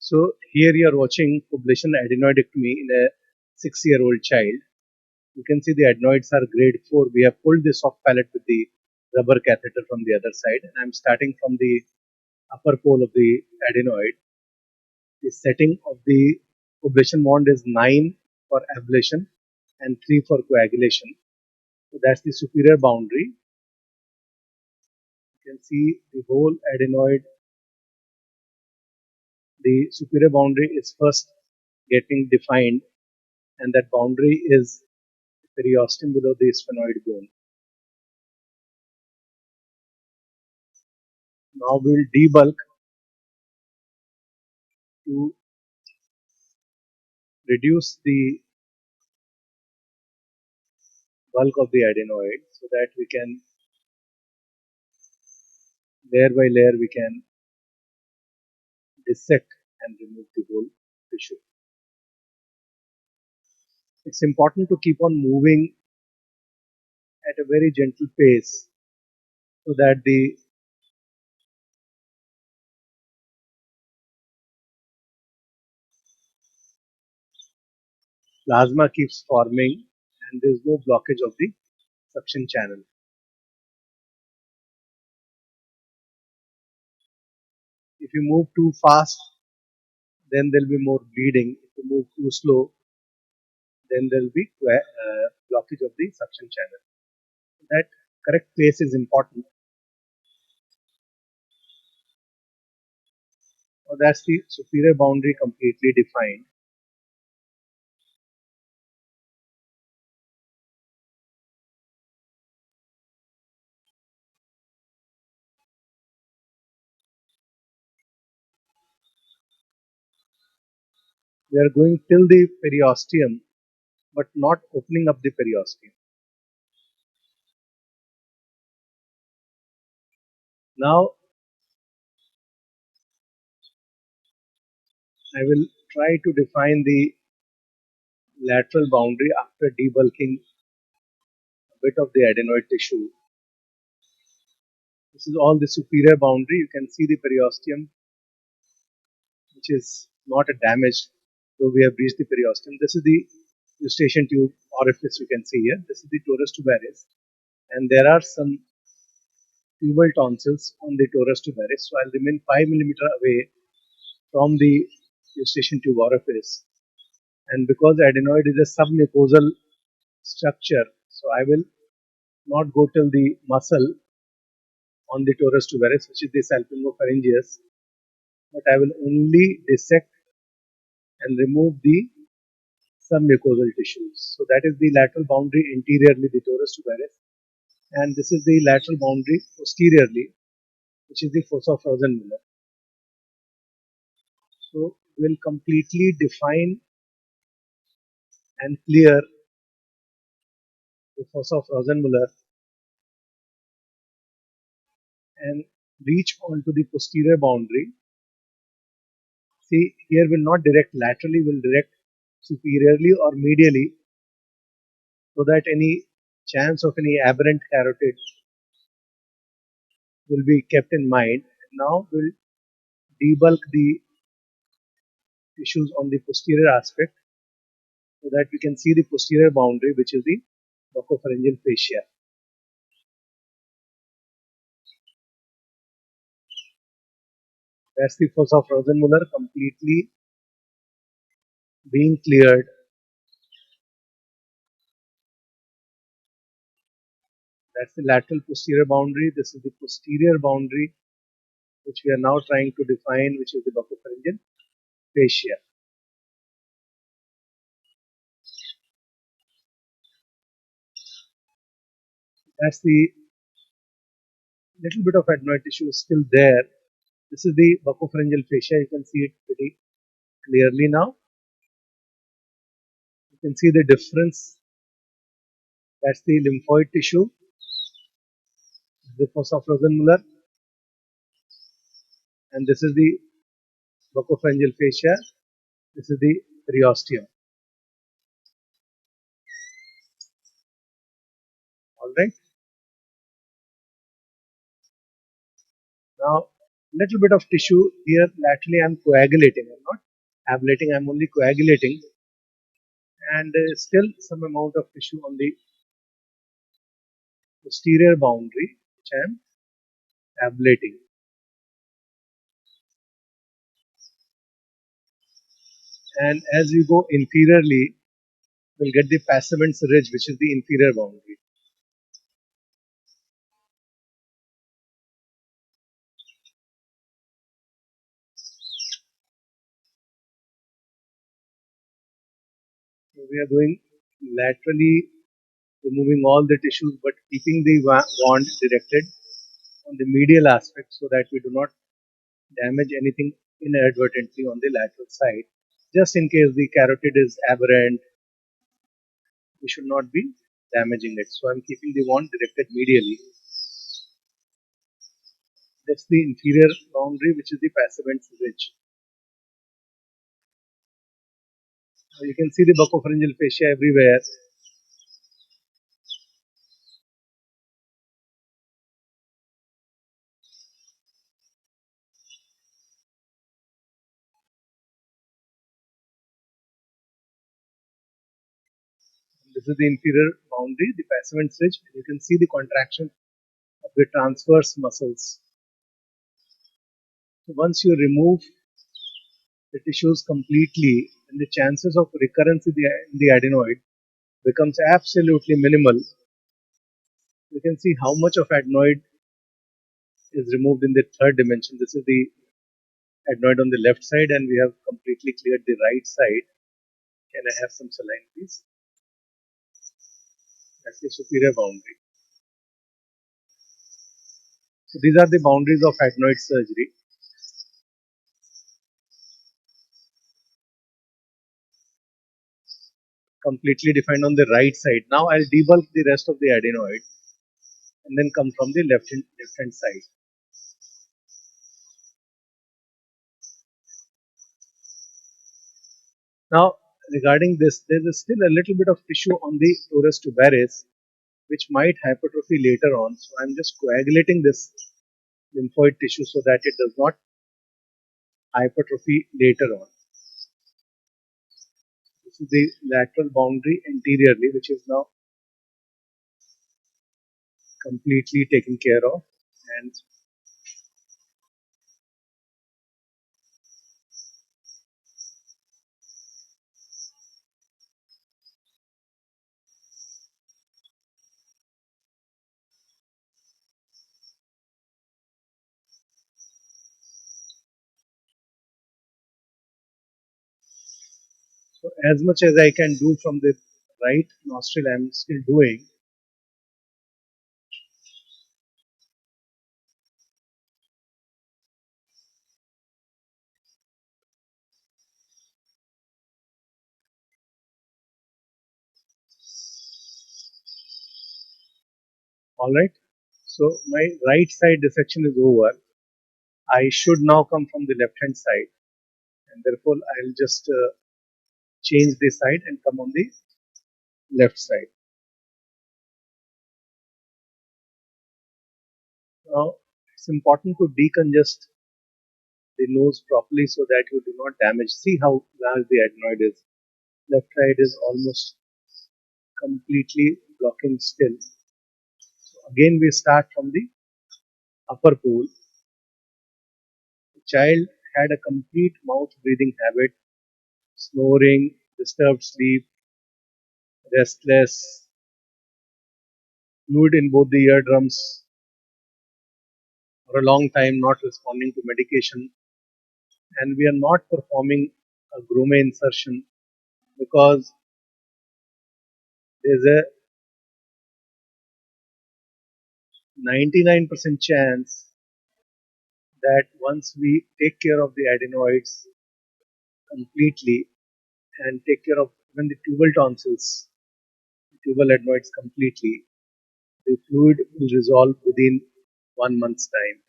So here you are watching coblation adenoidectomy in a 6-year-old child. You can see the adenoids are grade 4. We have pulled the soft palate with the rubber catheter from the other side, and I'm starting from the upper pole of the adenoid. The setting of the coblation wand is 9 for ablation and 3 for coagulation. So that's the superior boundary. You can see the whole adenoid. The superior boundary is first getting defined, and that boundary is the periosteum below the sphenoid bone. Now we'll debulk to reduce the bulk of the adenoid so that we can layer by layer we can dissect and remove the whole tissue. It's important to keep on moving at a very gentle pace so that the plasma keeps forming and there is no blockage of the suction channel. If you move too fast, then there will be more bleeding. If you move too slow, then there will be blockage of the suction channel. That correct pace is important. Now that's the superior boundary completely defined. We are going till the periosteum, but not opening up the periosteum. Now I will try to define the lateral boundary after debulking a bit of the adenoid tissue. This is all the superior boundary. You can see the periosteum, which is not a damaged, though we have reached the periosteum. This is the eustachian tube orifice you can see here. This is the Torus tubarius, and there are some tubal tonsils on the Torus tubarius. So I'll remain 5 mm away from the eustachian tube orifice. And because adenoid is a submucosal structure, so I will not go till the muscle on the Torus tubarius, which is the salpingopharyngeus, but I will only dissect and remove the submucosal tissues. So that is the lateral boundary anteriorly, the Torus tubarius, and this is the lateral boundary posteriorly, which is the fossa of Rosenmuller. So we will completely define and clear the fossa of Rosenmuller and reach on to the posterior boundary. See, here will not direct laterally, will direct superiorly or medially, so that any chance of any aberrant carotid will be kept in mind. Now we'll debulk the tissues on the posterior aspect so that we can see the posterior boundary, which is the buccopharyngeal fascia. That's the fossa of Rosenmuller completely being cleared. That's the lateral posterior boundary. This is the posterior boundary, which we are now trying to define, which is the buccopharyngeal fascia. That's the little bit of adenoid tissue is still there. This is the buccopharyngeal fascia. You can see it pretty clearly now. You can see the difference. That's the lymphoid tissue. This is the fossa of Rosenmuller. And this is the buccopharyngeal fascia. This is the periosteum. Alright. Now Little bit of tissue here laterally. I'm coagulating. I'm not ablating. I'm only coagulating, and still some amount of tissue on the posterior boundary, which I am ablating. And as we go inferiorly, we'll get the passavant's ridge, which is the inferior boundary. So we are going laterally, removing all the tissues, but keeping the wand directed on the medial aspect so that we do not damage anything inadvertently on the lateral side. Just in case the carotid is aberrant, we should not be damaging it. So I'm keeping the wand directed medially. That's the inferior boundary, which is the passavant's ridge. You can see the buccopharyngeal fascia everywhere. This is the inferior boundary, the passavant's ridge. You can see the contraction of the transverse muscles. So once you remove the tissues completely, and the chances of recurrence in the adenoid becomes absolutely minimal. You can see how much of adenoid is removed in the third dimension. This is the adenoid on the left side, and we have completely cleared the right side. Can I have some saline, please? That's the superior boundary. So these are the boundaries of adenoid surgery. Completely defined on the right side. Now I'll debulk the rest of the adenoid and then come from the left hand side. Now regarding this, there is still a little bit of tissue on the Torus tubarius which might hypertrophy later on. So I'm just coagulating this lymphoid tissue so that it does not hypertrophy later on. This is the lateral boundary anteriorly, which is now completely taken care of. And so as much as I can do from the right nostril, I'm still doing. All right. So my right side dissection is over. I should now come from the left hand side, and therefore I'll just change the side and come on the left side. Now it's important to decongest the nose properly so that you do not damage. See how large the adenoid is. Left side is almost completely blocking still. So again we start from the upper pool. The child had a complete mouth breathing habit, snoring, disturbed sleep, restless, fluid in both the eardrums for a long time, not responding to medication, and we are not performing a grome insertion because there's a 99% chance that once we take care of the adenoids completely and take care of even the tubal tonsils, tubal adenoids completely, the fluid will resolve within 1 month's time.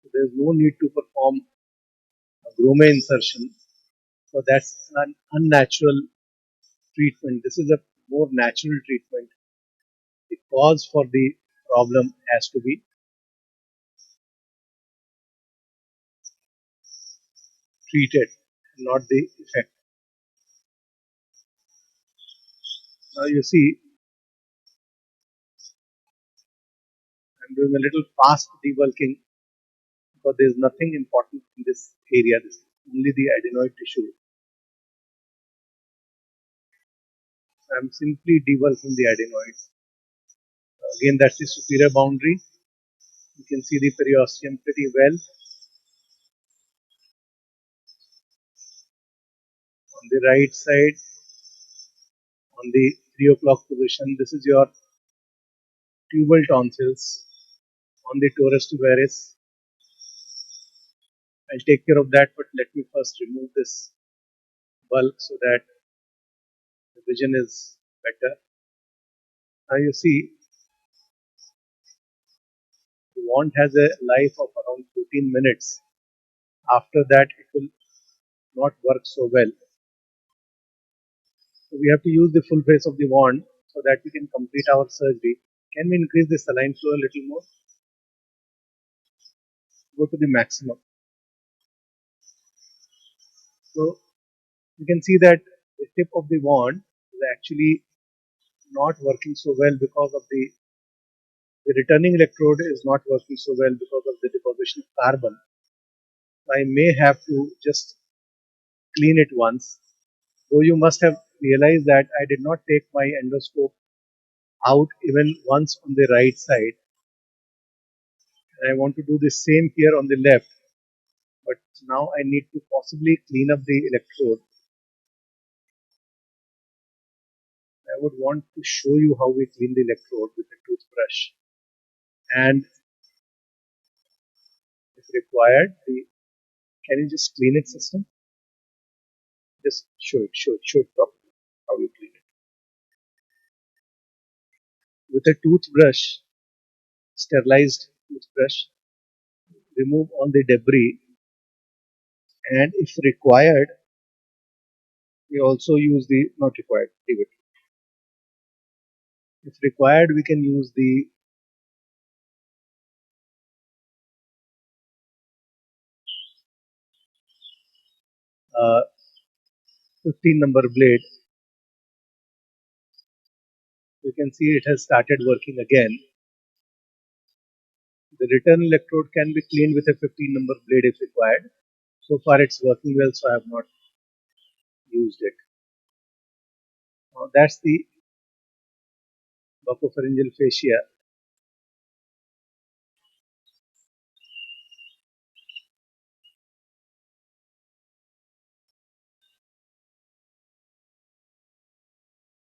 So there is no need to perform a grome insertion, so that's an unnatural treatment. This is a more natural treatment. The cause for the problem has to be treated, not the effect. Now you see, I'm doing a little fast debulking because there is nothing important in this area. This is only the adenoid tissue. I'm simply debulking the adenoids. Again, that's the superior boundary. You can see the periosteum pretty well. On the right side, on the 3 o'clock position, this is your tubal tonsils. On the torus tubarius, I'll take care of that, but let me first remove this bulk so that the vision is better. Now you see, the wand has a life of around 14 minutes. After that, it will not work so well. So we have to use the full face of the wand so that we can complete our surgery. Can we increase the saline flow a little more? Go to the maximum. So you can see that the tip of the wand is actually not working so well because of the returning electrode is not working so well because of the deposition of carbon. I may have to just clean it once. Though you must have realized that I did not take my endoscope out even once on the right side. And I want to do the same here on the left. But now I need to possibly clean up the electrode. I would want to show you how we clean the electrode with a toothbrush. And if required, can you just clean it, system? Just show it properly how you clean it. With a toothbrush, sterilized toothbrush, remove all the debris, and if required, we also use the not required, leave it. If required, we can use the 15 number blade. You can see it has started working again. The return electrode can be cleaned with a 15 number blade if required. So far it's working well, so I have not used it. Now that's the buccopharyngeal fascia.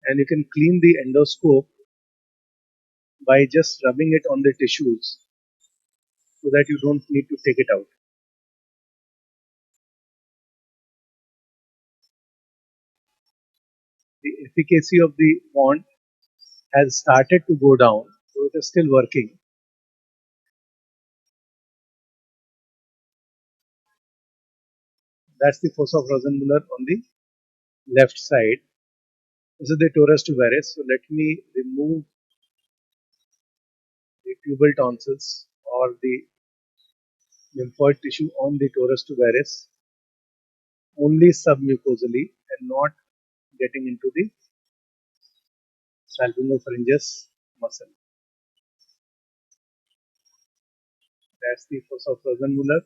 And you can clean the endoscope by just rubbing it on the tissues so that you don't need to take it out. The efficacy of the wand has started to go down, so it is still working. That's the fossa Rosenmuller on the left side. This is the torus tubarius. So let me remove the tubal tonsils or the lymphoid tissue on the torus tubarius only submucosally and not getting into the salpingopharyngeus muscle. That's the fossa Rosenmuller.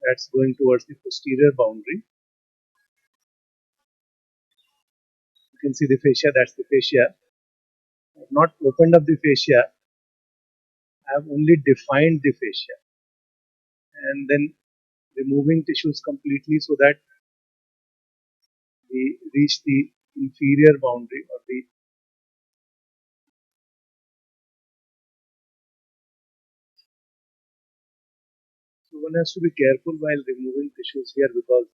That's going towards the posterior boundary. You can see the fascia, that's the fascia. I have not opened up the fascia, I have only defined the fascia and then removing tissues completely so that we reach the inferior boundary or the so one has to be careful while removing tissues here because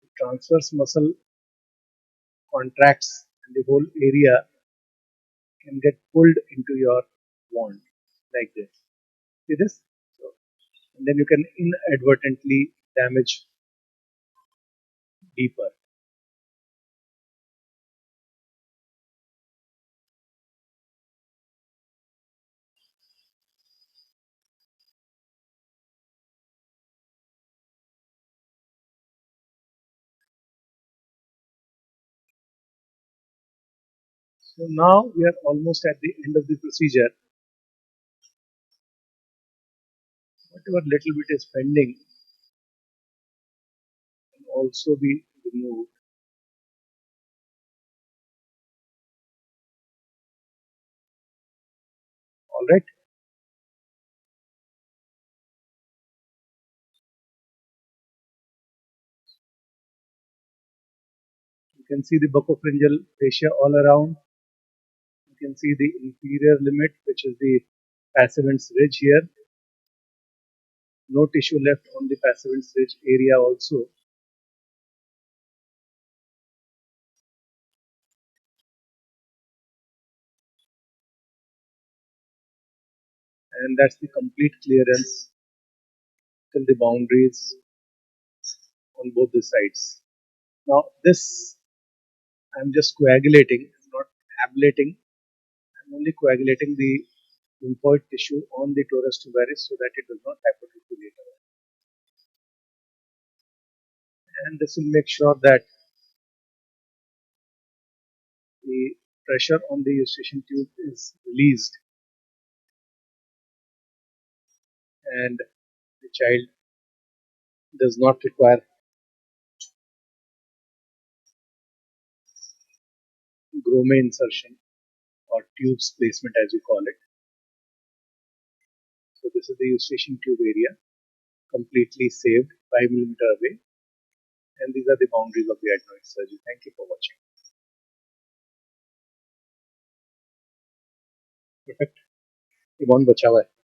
the transverse muscle contracts and the whole area can get pulled into your wand like this. See this? So, and then you can inadvertently damage deeper. So now we are almost at the end of the procedure. Whatever little bit is pending can also be removed. All right. You can see the buccopharyngeal fascia all around. You can see the inferior limit, which is the passivant's ridge here. No tissue left on the passivant's ridge area also. And that's the complete clearance till the boundaries on both the sides. Now this I'm just coagulating, not ablating. I'm only coagulating the lymphoid tissue on the torus tubarius so that it does not hypercoagulate. And this will make sure that the pressure on the eustachian tube is released and the child does not require grome insertion or tubes placement as we call it. So this is the eustachian tube area, completely saved 5 millimeter away, and these are the boundaries of the adenoid surgery. Thank you for watching. Perfect. Yvonne बचा हुआ है.